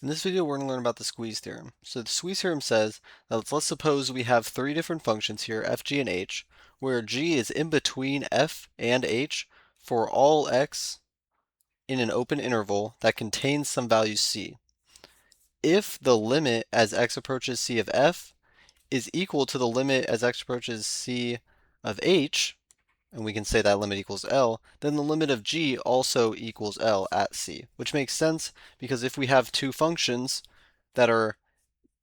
In this video, we're going to learn about the squeeze theorem. So the squeeze theorem says that let's suppose we have three different functions here, f, g, and h, where g is in between f and h for all x in an open interval that contains some value c. If the limit as x approaches c of f is equal to the limit as x approaches c of h, and we can say that limit equals L, then the limit of g also equals L at c, which makes sense because if we have two functions that are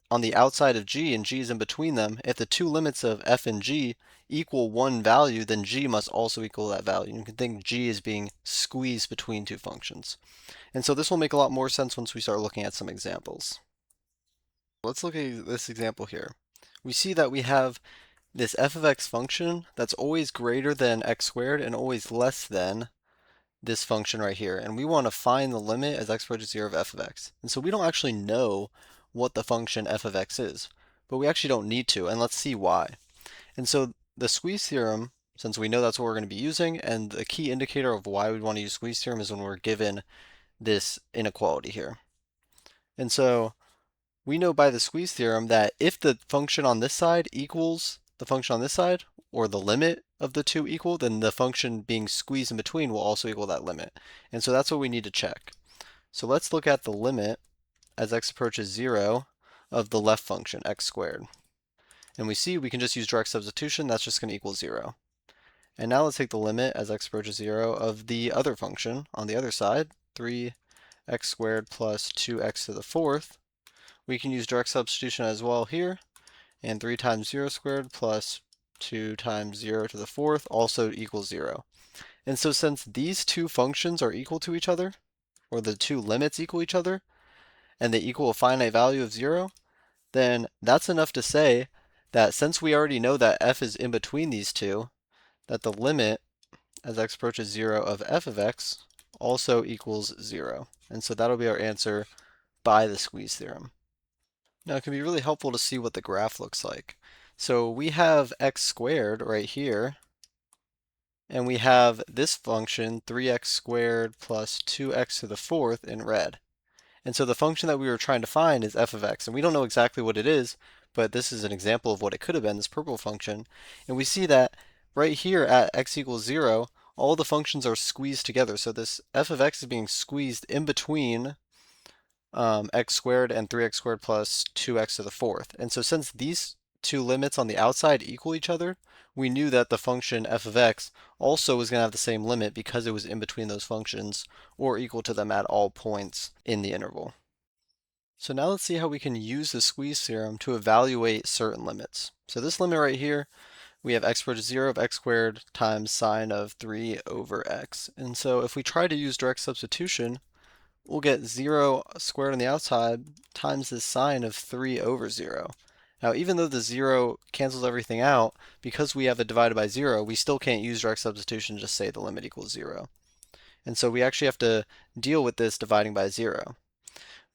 on the outside of g and g is in between them, if the two limits of f and g equal one value, then g must also equal that value. You can think g is being squeezed between two functions. And so this will make a lot more sense once we start looking at some examples. Let's look at this example here. We see that we have this f of x function that's always greater than x squared and always less than this function right here. And we want to find the limit as x approaches 0 of f of x. And so we don't actually know what the function f of x is, but we actually don't need to, and let's see why. And so the squeeze theorem, since we know that's what we're going to be using, and the key indicator of why we want to use squeeze theorem is when we're given this inequality here. And so we know by the squeeze theorem that if the function on this side equals the function on this side, or the limit of the two equal, then the function being squeezed in between will also equal that limit. And so that's what we need to check. So let's look at the limit as x approaches 0 of the left function, x squared. And we see we can just use direct substitution, that's just going to equal 0. And now let's take the limit as x approaches 0 of the other function on the other side, 3x squared plus 2x to the fourth. We can use direct substitution as well here, and 3 times 0 squared plus 2 times 0 to the fourth also equals 0. And so since these two functions are equal to each other, or the two limits equal each other, and they equal a finite value of 0, then that's enough to say that since we already know that f is in between these two, that the limit as x approaches 0 of f of x also equals 0. And so that'll be our answer by the squeeze theorem. Now it can be really helpful to see what the graph looks like. So we have x squared right here, and we have this function 3x squared plus 2x to the fourth in red. And so the function that we were trying to find is f of x, and we don't know exactly what it is, but this is an example of what it could have been, this purple function. And we see that right here at x equals 0, all the functions are squeezed together. So this f of x is being squeezed in between x squared and 3x squared plus 2x to the fourth. And so since these two limits on the outside equal each other, we knew that the function f of x also was going to have the same limit because it was in between those functions or equal to them at all points in the interval. So now let's see how we can use the squeeze theorem to evaluate certain limits. So this limit right here, we have x approaches 0 of x squared times sine of 3 over x. And so if we try to use direct substitution, we'll get 0 squared on the outside times the sine of 3 over 0. Now, even though the 0 cancels everything out, because we have it divided by 0, we still can't use direct substitution to just say the limit equals 0. And so we actually have to deal with this dividing by 0.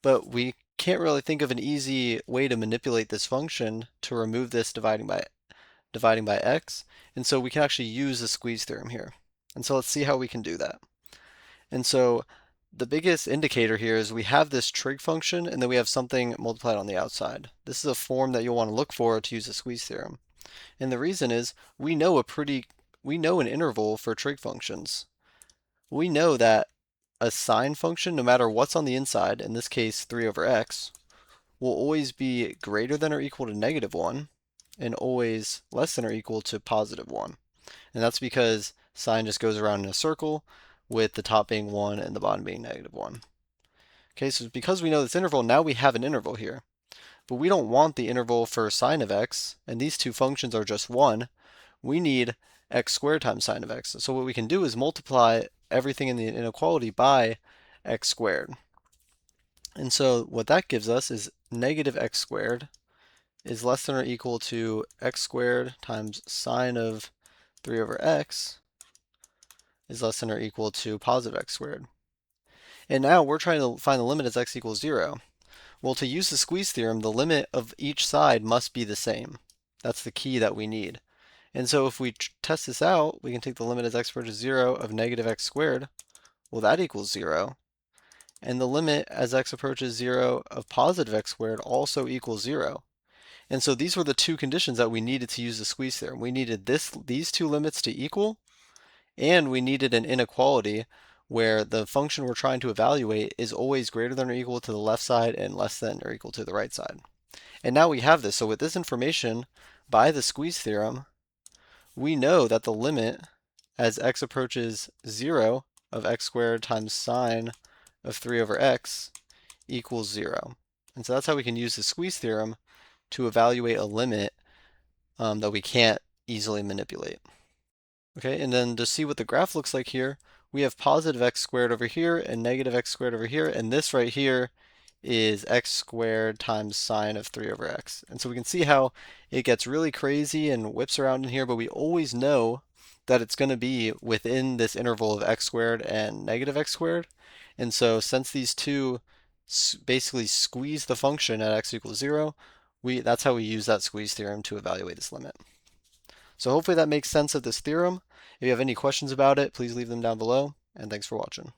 But we can't really think of an easy way to manipulate this function to remove this dividing by x, and so we can actually use the squeeze theorem here. And so let's see how we can do that. And so the biggest indicator here is we have this trig function and then we have something multiplied on the outside. This is a form that you'll want to look for to use the squeeze theorem. And the reason is we know an interval for trig functions. We know that a sine function, no matter what's on the inside, in this case 3 over x, will always be greater than or equal to -1 and always less than or equal to +1. And that's because sine just goes around in a circle, with the top being 1 and the bottom being -1. Okay, so because we know this interval, now we have an interval here. But we don't want the interval for sine of x, and these two functions are just 1. We need x squared times sine of x. So what we can do is multiply everything in the inequality by x squared. And so what that gives us is negative x squared is less than or equal to x squared times sine of 3 over x is less than or equal to positive x squared. And now we're trying to find the limit as x equals 0. Well, to use the squeeze theorem, the limit of each side must be the same. That's the key that we need. And so if we test this out, we can take the limit as x approaches 0 of negative x squared. Well, that equals 0. and the limit as x approaches 0 of positive x squared also equals 0. And so these were the two conditions that we needed to use the squeeze theorem. We needed these two limits to equal, and we needed an inequality where the function we're trying to evaluate is always greater than or equal to the left side and less than or equal to the right side. And now we have this. So with this information, by the squeeze theorem, we know that the limit as x approaches 0 of x squared times sine of 3 over x equals 0. And so that's how we can use the squeeze theorem to evaluate a limit that we can't easily manipulate. Okay, and then to see what the graph looks like here, we have positive x squared over here and negative x squared over here, and this right here is x squared times sine of 3 over x. And so we can see how it gets really crazy and whips around in here, but we always know that it's going to be within this interval of x squared and negative x squared. And so since these two basically squeeze the function at x equals 0, that's how we use that squeeze theorem to evaluate this limit. So hopefully that makes sense of this theorem. If you have any questions about it, please leave them down below, and thanks for watching.